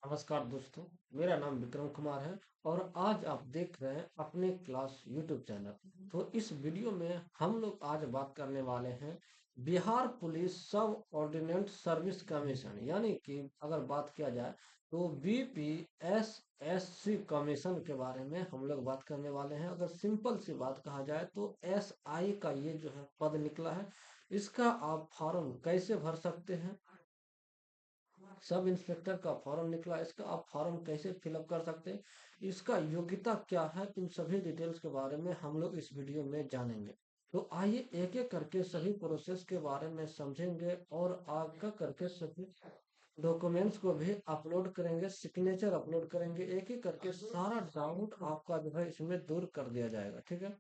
नमस्कार दोस्तों। मेरा नाम विक्रम कुमार है और आज आप देख रहे हैं अपने क्लास यूट्यूब चैनल। तो इस वीडियो में हम लोग आज बात करने वाले हैं बिहार पुलिस सब ऑर्डिनेंट सर्विस कमीशन, यानी कि अगर बात किया जाए तो बीपीएसएससी कमीशन के बारे में हम लोग बात करने वाले हैं। अगर सिंपल सी बात कहा जाए तो एसआई का ये जो है पद निकला है, इसका आप फॉर्म कैसे भर सकते हैं। सब इंस्पेक्टर का फॉर्म निकला, इसका आप फॉर्म कैसे फिलअप कर सकते हैं, इसका योग्यता क्या है, इन सभी डिटेल्स के बारे में हम लोग इस वीडियो में जानेंगे। तो आइए एक एक करके सभी प्रोसेस के बारे में समझेंगे और आगे करके सभी डॉक्यूमेंट्स को भी अपलोड करेंगे, सिग्नेचर अपलोड करेंगे। एक एक करके सारा डाउट आपका जो है इसमें दूर कर दिया जाएगा, ठीक है।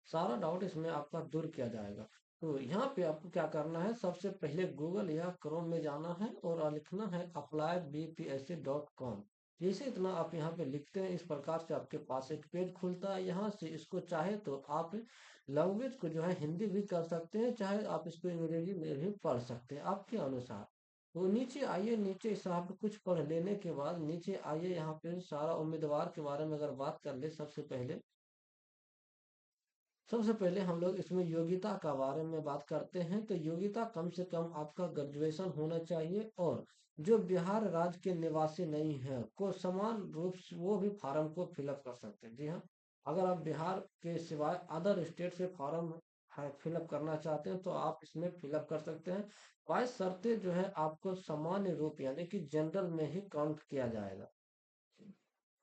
सारा डाउट इसमें आपका दूर किया जाएगा। तो यहाँ पे आपको क्या करना है, सबसे पहले गूगल या क्रोम में जाना है और लिखना है apply.bpsc.com। जैसे इतना आप यहाँ पे लिखते हैं, इस प्रकार से आपके पास एक पेज खुलता है। यहाँ से इसको चाहे तो आप लैंग्वेज को जो है हिंदी भी कर सकते हैं, चाहे आप इसको अंग्रेजी में भी पढ़ सकते हैं, आपके अनुसार। तो नीचे आइए, नीचे इस यहाँ पे कुछ पढ़ लेने के बाद नीचे आइए, यहाँ पे सारा उम्मीदवार के बारे में अगर बात कर ले, सबसे पहले हम लोग इसमें योग्यता का बारे में बात करते हैं। तो योग्यता कम से कम आपका ग्रेजुएशन होना चाहिए, और जो बिहार राज्य के निवासी नहीं है को समान रूप से वो भी फार्म को फिलअप कर सकते हैं। जी हाँ, अगर आप बिहार के सिवाय अदर स्टेट से फॉर्म फिलअप करना चाहते हैं तो आप इसमें फिलअप कर सकते हैं। 22 शर्तें जो है आपको सामान्य रूप यानी कि जनरल में ही काउंट किया जाएगा।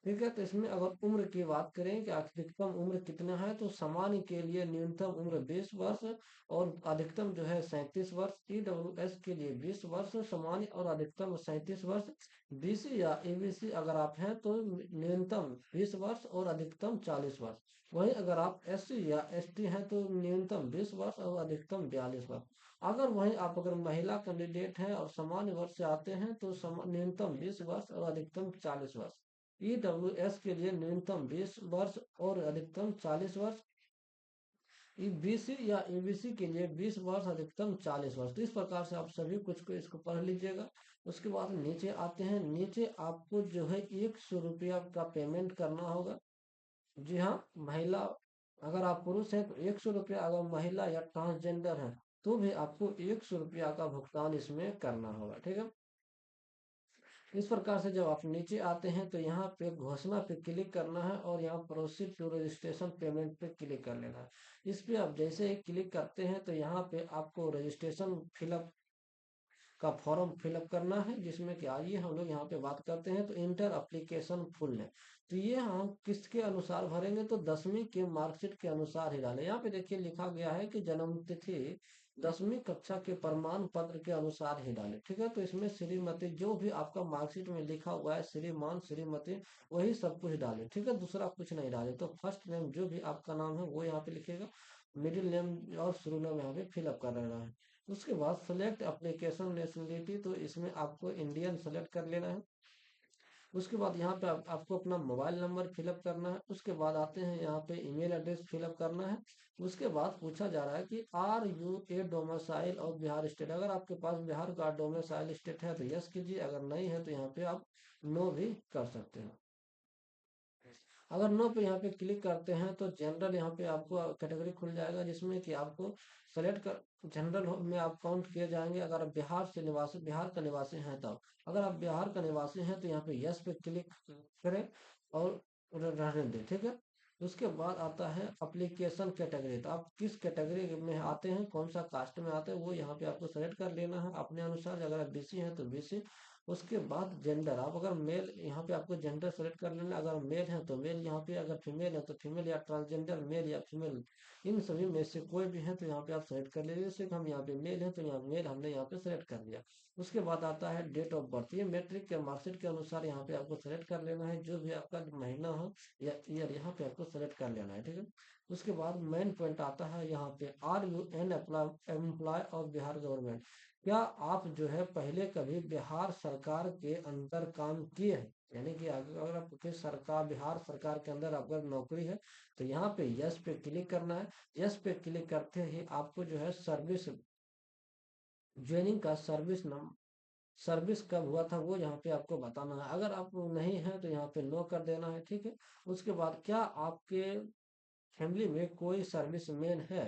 ठीक है, तो इसमें अगर उम्र की बात करें कि अधिकतम उम्र कितना है, तो सामान्य के लिए न्यूनतम उम्र 20 वर्ष और अधिकतम जो है 37 वर्ष। ईडब्ल्यूएस के लिए 20 वर्ष सामान्य और अधिकतम 37 वर्ष। बीसी या एबीसी अगर आप हैं तो न्यूनतम 20 वर्ष और अधिकतम 40 वर्ष। वहीं अगर आप एससी या एसटी हैं तो न्यूनतम 20 वर्ष और अधिकतम 42 वर्ष। अगर वहीं आप अगर महिला कैंडिडेट हैं और सामान्य वर्ष से आते हैं तो न्यूनतम 20 वर्ष और अधिकतम 40 वर्ष। ईडब्ल्यूएस के लिए न्यूनतम 20 वर्ष और अधिकतम 40 वर्ष। बीसी या एबीसी के लिए 20 वर्ष अधिकतम 40 वर्ष। तो इस प्रकार से आप सभी कुछ को इसको पढ़ लीजिएगा। उसके बाद नीचे आते हैं, नीचे आपको जो है 100 रुपया का पेमेंट करना होगा। जी हाँ, महिला अगर आप पुरुष हैं तो 100 रुपया, अगर महिला या ट्रांसजेंडर है तो भी आपको 100 रुपया का भुगतान इसमें करना होगा, ठीक है। इस प्रकार से जब आप नीचे आते हैं तो यहाँ पे घोषणा पे क्लिक करना है और यहाँ प्रोसीड टू रजिस्ट्रेशन पेमेंट पे क्लिक कर लेना है। इस पे आप जैसे ही क्लिक करते हैं तो यहाँ पे आपको रजिस्ट्रेशन फिलअप का फॉर्म फिलअप करना है, जिसमें कि आइए हम लोग यहाँ पे बात करते हैं। तो इंटर एप्लीकेशन फुल है, तो ये हम किसके अनुसार भरेंगे, तो 10वीं के मार्कशीट के अनुसार ही डालें। यहाँ पे देखिए लिखा गया है कि जन्म तिथि 10वीं कक्षा के प्रमाण पत्र के अनुसार ही डालें, ठीक है। तो इसमें श्रीमती जो भी आपका मार्कशीट में लिखा हुआ है, श्रीमान श्रीमती, वही सब कुछ डालें, ठीक है, दूसरा कुछ नहीं डालें। तो फर्स्ट नेम जो भी आपका नाम है वो यहाँ पे लिखेगा, मिडिल नेम और शुरू नाम यहाँ पे फिलअप कर लेना है। उसके बाद सेलेक्ट एप्लीकेशन नेशनलिटी, तो इसमें आपको इंडियन सेलेक्ट कर लेना है। उसके बाद यहाँ पे आपको अपना मोबाइल नंबर फिलअप करना है। उसके बाद आते हैं यहाँ पे ईमेल एड्रेस फिलअप करना है। उसके बाद पूछा जा रहा है कि आर यू ए डोमिसाइल और बिहार स्टेट, अगर आपके पास बिहार का डोमिसाइल स्टेट है तो यस कीजिए, अगर नहीं है तो यहाँ पे आप नो भी कर सकते हैं। अगर नो पे यहाँ पे क्लिक करते हैं तो जनरल यहाँ पे आपको कैटेगरी खुल जाएगा, जिसमें कि आपको सेलेक्ट कर जनरल में आप काउंट किए जाएंगे अगर आप बिहार का निवासी हैं तब। अगर आप बिहार का निवासी हैं तो यहाँ पे यस पे क्लिक करें और रहने दें, ठीक है। उसके बाद आता है एप्लीकेशन कैटेगरी, तो आप किस कैटेगरी में आते हैं, कौन सा कास्ट में आते हैं, वो यहाँ पे आपको सेलेक्ट कर लेना है अपने अनुसार। अगर आप बीसी हैं तो बीसी। उसके बाद जेंडर, आप अगर मेल, यहाँ पे आपको जेंडर सेलेक्ट कर लेना, अगर मेल है तो मेल, यहाँ पे अगर फीमेल है तो फीमेल, या ट्रांसजेंडर मेल या फीमेल, इन सभी में से कोई भी है तो यहाँ पे आप सेलेक्ट कर लीजिए। जैसे कि हम यहाँ पे मेल है तो यहाँ मेल हमने यहाँ पे सेलेक्ट कर लिया। उसके बाद आता है डेट ऑफ बर्थ, ये मैट्रिक के मार्कशीट के अनुसार यहाँ पे आपको सेलेक्ट कर लेना है, जो भी आपका महीना हो या ईयर यहाँ पे आपको सेलेक्ट कर लेना है, ठीक है। उसके बाद मेन पॉइंट आता है यहाँ पे, are you an employee of Bihar government, क्या आप जो है पहले कभी बिहार सरकार के अंदर काम किए हैं, यानी कि अगर आपके सरकार बिहार सरकार के अंदर अगर नौकरी है तो यहाँ पे यस पे क्लिक करना है। यस पे क्लिक करते ही आपको जो है सर्विस ज्वाइनिंग का सर्विस कब हुआ था वो यहाँ पे आपको बताना है। अगर आप नहीं है तो यहाँ पे नो कर देना है, ठीक है। उसके बाद क्या आपके फैमिली में कोई सर्विसमैन है,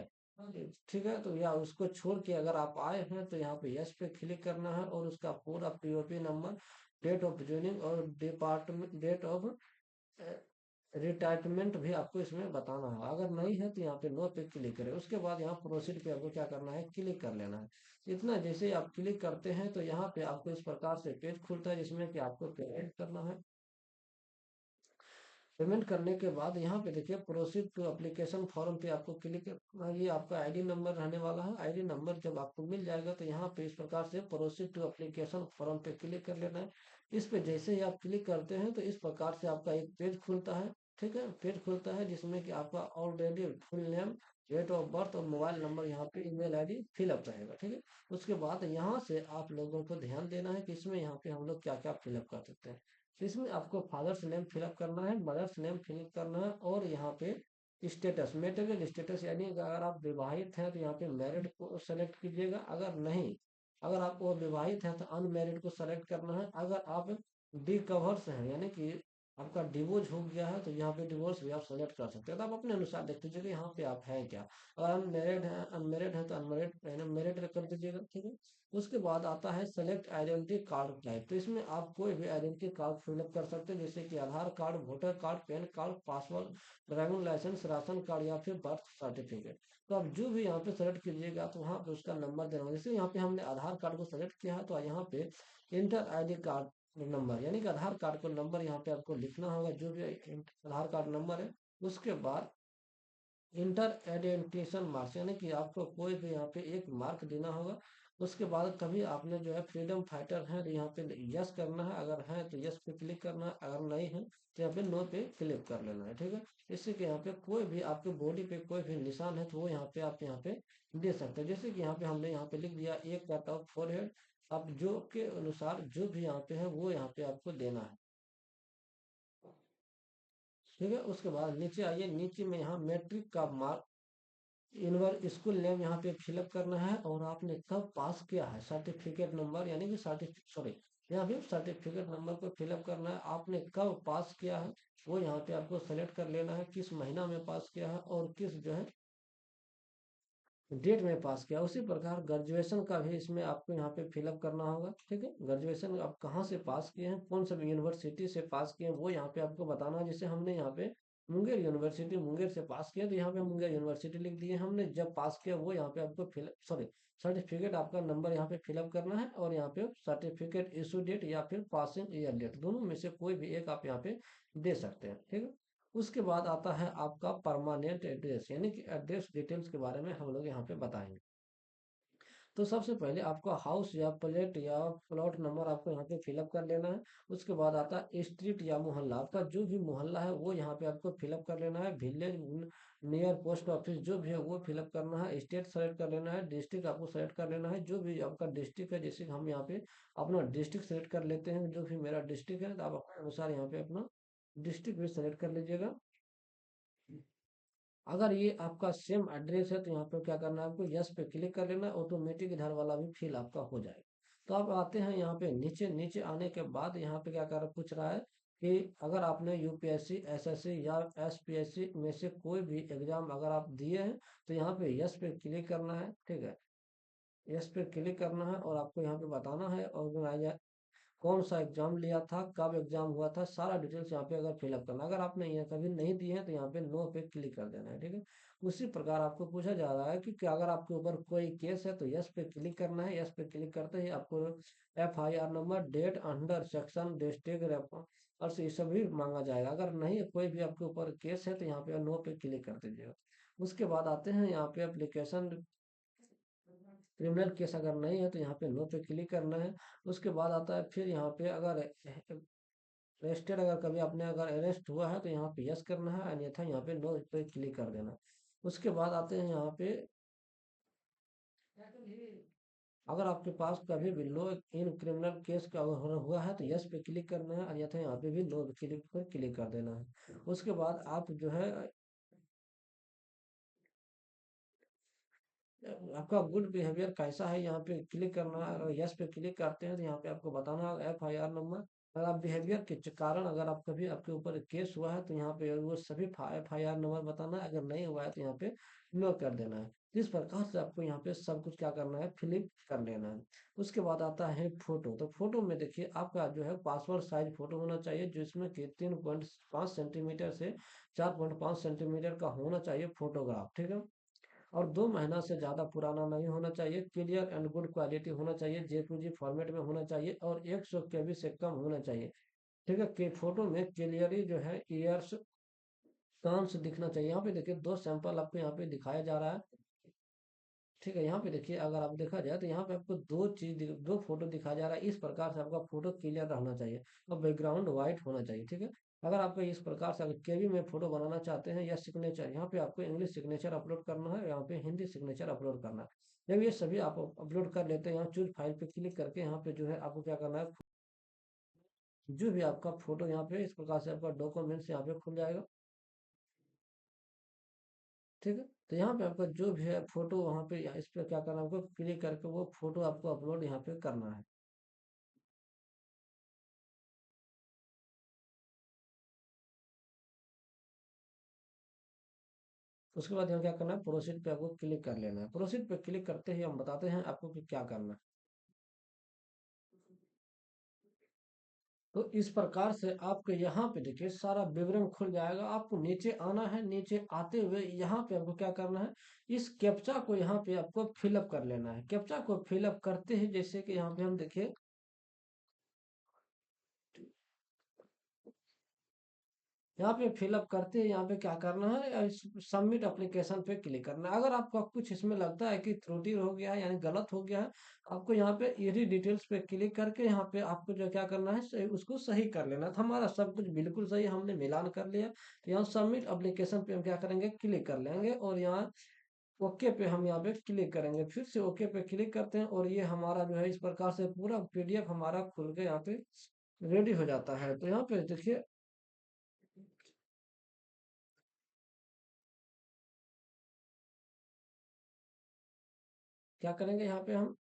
ठीक है, तो या उसको छोड़ के अगर आप आए हैं तो यहाँ पे यस पे क्लिक करना है और उसका पूरा POP number, date of joining और डिपार्टमेंट, डेट ऑफ रिटायरमेंट भी आपको इसमें बताना है। अगर नहीं है तो यहाँ पे नो पे क्लिक करें। उसके बाद यहाँ प्रोसीड पे आपको क्या करना है, क्लिक कर लेना है। इतना जैसे ही आप क्लिक करते हैं तो यहाँ पे आपको इस प्रकार से पेज खुलता है जिसमें कि आपको पेमेंट करना है। पेमेंट करने के बाद यहाँ पे देखिए प्रोसीड टू एप्लीकेशन फॉर्म पे आपको क्लिक करना है। ये आपका आईडी नंबर रहने वाला है। आईडी नंबर जब आपको मिल जाएगा तो यहाँ पे इस प्रकार से प्रोसीड टू एप्लीकेशन फॉर्म पे क्लिक कर लेना है। इस पे जैसे ही आप क्लिक करते हैं तो इस प्रकार से आपका एक पेज खुलता है, ठीक है। पेज खुलता है जिसमें कि आपका already full name, date of birth और मोबाइल नंबर, यहाँ पे ईमेल आईडी फिलअप रहेगा, ठीक है। उसके बाद यहाँ से आप लोगों को ध्यान देना है कि इसमें यहाँ पे हम लोग क्या क्या फिलअप कर सकते हैं। तो इसमें आपको फादर्स नेम फिलअप करना है, मदर्स नेम फिलअप करना है और यहाँ पे स्टेटस, मेटेरियल स्टेटस, यानी कि अगर आप विवाहित हैं तो यहाँ पे मैरिड को सेलेक्ट कीजिएगा। अगर नहीं, अगर आप वो विवाहित हैं तो अनमैरिड को सेलेक्ट करना है। अगर आप डिकवर्स हैं यानी कि आपका डिवोर्स हो गया है तो यहाँ पे डिवोर्स भी आप सेलेक्ट कर सकते हैं। तो आप अपने अनुसार देख लीजिए कि यहाँ पे आप हैं क्या। अगर अनमेरिड है तो अनमेरिड मेरिड कर दीजिएगा, ठीक है। उसके बाद आता है सेलेक्ट आइडेंटिटी कार्ड टाइप। तो इसमें आप कोई भी आइडेंटिटी कार्ड फिलअप कर सकते हैं जैसे कि Aadhaar card, voter card, PAN card, password, driving licence, ration card या फिर बर्थ सर्टिफिकेट। तो आप जो भी यहाँ पे सेलेक्ट कीजिएगा तो वहाँ पे उसका नंबर देना होगा। जैसे यहाँ पे हमने आधार कार्ड को सेलेक्ट किया है तो यहाँ पे इंटर आईडी कार्ड नंबर, यानी कि आधार कार्ड को नंबर यहाँ पे आपको लिखना होगा, जो भी आधार कार्ड नंबर है। उसके बाद इंटर आइडेंटिफिकेशन मार्क्स, यानी कि आपको कोई भी यहाँ पे एक मार्क देना होगा। उसके बाद कभी आपने जो है फ्रीडम फाइटर है तो यहाँ पे यस करना है, अगर है तो यस पे क्लिक करना है, अगर नहीं है तो यहाँ पे नो पे क्लिक कर लेना है, ठीक है। इससे कि यहाँ पे कोई भी आपके बॉडी पे कोई भी निशान है तो वो यहाँ पे आप यहाँ पे दे सकते हैं। जैसे कि यहाँ पे हमने यहाँ पे लिख दिया एक कट ऑफ फोरहेड। आप जो के अनुसार जो भी यहाँ पे है वो यहाँ पे आपको देना है, ठीक है। उसके बाद नीचे आइए, नीचे में यहाँ मैट्रिक का मार्क, यूनिवर्स स्कूल नेम यहाँ पे फिलअप करना है और आपने कब पास किया है, सर्टिफिकेट नंबर, यानी कि सॉरी, यहाँ पे सर्टिफिकेट नंबर को फिलअप करना है। आपने कब पास किया है वो यहाँ पे आपको सेलेक्ट कर लेना है, किस महीना में पास किया है और किस जो है डेट में पास किया। उसी प्रकार ग्रेजुएशन का भी इसमें आपको यहाँ पे फिलअप करना होगा, ठीक है। ग्रेजुएशन आप कहाँ से पास किए हैं, कौन सा यूनिवर्सिटी से पास किए हैं वो यहाँ पे आपको बताना है। जैसे हमने यहाँ पे मुंगेर यूनिवर्सिटी मुंगेर से पास किया तो यहाँ पे मुंगेर यूनिवर्सिटी लिख दिए हमने। जब पास किया वो यहाँ पे आपको फिल सॉरी सर्टिफिकेट आपका नंबर यहाँ पे फिलअप करना है और यहाँ पे सर्टिफिकेट इशू डेट या फिर पासिंग ईयर डेट, दोनों में से कोई भी एक आप यहाँ पे दे सकते हैं, ठीक है। उसके बाद आता है आपका परमानेंट एड्रेस, यानी कि एड्रेस डिटेल्स के बारे में हम लोग यहाँ पे बताएंगे। तो सबसे पहले आपको हाउस या प्लेट या प्लॉट नंबर आपको यहाँ पे फिलअप कर लेना है। उसके बाद आता है स्ट्रीट या मोहल्ला, आपका जो भी मोहल्ला है वो यहाँ पे आपको फिलअप कर लेना है। विलेज नियर पोस्ट ऑफिस जो भी है वो फिलअप करना है। स्टेट सेलेक्ट कर लेना है। डिस्ट्रिक्ट आपको सेलेक्ट कर लेना है, जो भी आपका डिस्ट्रिक्ट है। जैसे कि हम यहाँ पे अपना डिस्ट्रिक्ट सेलेक्ट कर लेते हैं, जो भी मेरा डिस्ट्रिक्ट है तो आप अपने अनुसार यहाँ पे अपना डिस्ट्रिक्ट भी सेलेक्ट कर लीजिएगा। अगर ये आपका सेम एड्रेस है तो यहाँ पे क्या करना है, आपको यस पे क्लिक कर लेना है, ऑटोमेटिक इधर वाला भी फिल आपका हो जाएगा। तो आप आते हैं यहाँ पे नीचे, नीचे आने के बाद यहाँ पे क्या कर पूछ रहा है कि अगर आपने यूपीएससी, एसएससी या एसपीएससी में से कोई भी एग्जाम अगर आप दिए हैं तो यहाँ पे यस पे क्लिक करना है, ठीक है। यस पे क्लिक करना है और आपको यहाँ पे बताना है ऑर्गेनाइजर कौन सा एग्जाम लिया था, कब एग्जाम हुआ था, सारा डिटेल्स यहाँ पे अगर फिलअप करना। अगर आपने ये कभी नहीं दिए हैं तो यहाँ पे नो पे क्लिक कर देना है, ठीक है। उसी प्रकार आपको पूछा जा रहा है कि अगर आपके ऊपर कोई केस है तो यस पे क्लिक करना है। यस पे क्लिक करते ही आपको FIR number, date, under section, district और ये सभी मांगा जाएगा। अगर नहीं कोई भी आपके ऊपर केस है तो यहाँ पे नो पे क्लिक कर दीजिएगा। उसके बाद आते हैं यहाँ पे एप्लीकेशन, क्रिमिनल केस अगर नहीं है तो यहाँ पे नो पे क्लिक करना है। उसके बाद आता है फिर यहाँ पे अगर अरेस्टेड, अगर कभी आपने अगर अरेस्ट हुआ है तो यहाँ पे यस करना है, अन्यथा यहाँ पे नो पे क्लिक कर देना है। उसके बाद आते हैं यहाँ पे अगर आपके पास कभी भी लो इन क्रिमिनल केस का अगर हुआ है तो यस पे क्लिक करना है, अन्यथा यहाँ पे भी नो क्लिक पर क्लिक कर देना है। उसके बाद आप जो है आपका गुड बिहेवियर कैसा है, यहाँ पे क्लिक करना है। अगर यस पे क्लिक करते हैं तो यहाँ पे आपको बताना है FIR नंबर। अगर आप बिहेवियर के कारण अगर आप कभी आपके ऊपर केस हुआ है तो यहाँ पे वो सभी FIR नंबर बताना है। अगर नहीं हुआ है तो यहाँ पे नो कर देना है। इस प्रकार से आपको यहाँ पे सब कुछ क्या करना है, फिलिप कर लेना है। उसके बाद आता है फोटो। तो फोटो में देखिए आपका जो है पासपोर्ट साइज फोटो होना चाहिए, जिसमें कि 3.5 सेंटीमीटर से 4.5 सेंटीमीटर का होना चाहिए फोटोग्राफ, ठीक है। और 2 महीना से ज़्यादा पुराना नहीं होना चाहिए, क्लियर एंड गुड क्वालिटी होना चाहिए, JPG फॉर्मेट में होना चाहिए और 100 KB से कम होना चाहिए, ठीक है। कि फोटो में क्लियरली जो है ईयर्स कान से दिखना चाहिए। यहाँ पे देखिए दो सैंपल आपको यहाँ पे दिखाया जा रहा है, ठीक है। यहाँ पे देखिए अगर आप देखा जाए तो यहाँ पे आपको दो फोटो दिखाया जा रहा है। इस प्रकार से आपका फोटो क्लियर रहना चाहिए और बैकग्राउंड व्हाइट होना चाहिए, ठीक है। अगर आपको इस प्रकार से अगर केवी में फोटो बनाना चाहते हैं या सिग्नेचर, यहाँ पे आपको इंग्लिश सिग्नेचर अपलोड करना है, यहाँ पे हिंदी सिग्नेचर अपलोड करना है। जब ये सभी आप अपलोड कर लेते हैं, यहाँ चूज फाइल पे क्लिक करके यहाँ पे जो है आपको क्या करना है, जो भी आपका फोटो यहाँ पे इस प्रकार से आपका डॉक्यूमेंट्स यहाँ पे खुल जाएगा, ठीक है। तो यहाँ पे आपका जो भी है फोटो वहाँ पे इस पे क्या करना है, आपको क्लिक करके वो फोटो आपको अपलोड यहाँ पे करना है। उसके बाद यहाँ क्या करना है, प्रोसीड पे आपको क्लिक कर लेना है। प्रोसीड पे क्लिक करते ही हम बताते हैं आपको कि क्या करना है। तो इस प्रकार से आपके यहाँ पे देखिए सारा विवरण खुल जाएगा। आपको नीचे आना है, नीचे आते हुए यहाँ पे आपको क्या करना है, इस कैप्चा को यहाँ पे आपको फिलअप कर लेना है। कैप्चा को फिलअप करते ही जैसे कि यहाँ पे हम देखिए, यहाँ पे फिलअप करते हैं, यहाँ पे क्या करना है, सबमिट एप्लीकेशन पे क्लिक करना है। अगर आपका कुछ इसमें लगता है कि त्रुटि हो गया है यानी गलत हो गया है, आपको यहाँ पे यही डिटेल्स पे क्लिक करके यहाँ पे आपको जो क्या करना है, उसको सही कर लेना है। तो हमारा सब कुछ बिल्कुल सही हमने मिलान कर लिया। तो यहाँ सबमिट एप्लीकेशन पे हम क्या करेंगे, क्लिक कर लेंगे और यहाँ ओके पे हम यहाँ पे क्लिक करेंगे। फिर से ओके पे क्लिक करते हैं और ये हमारा जो है इस प्रकार से पूरा PDF हमारा खुल के यहाँ पे रेडी हो जाता है। तो यहाँ पे देखिए क्या करेंगे, यहाँ पे हम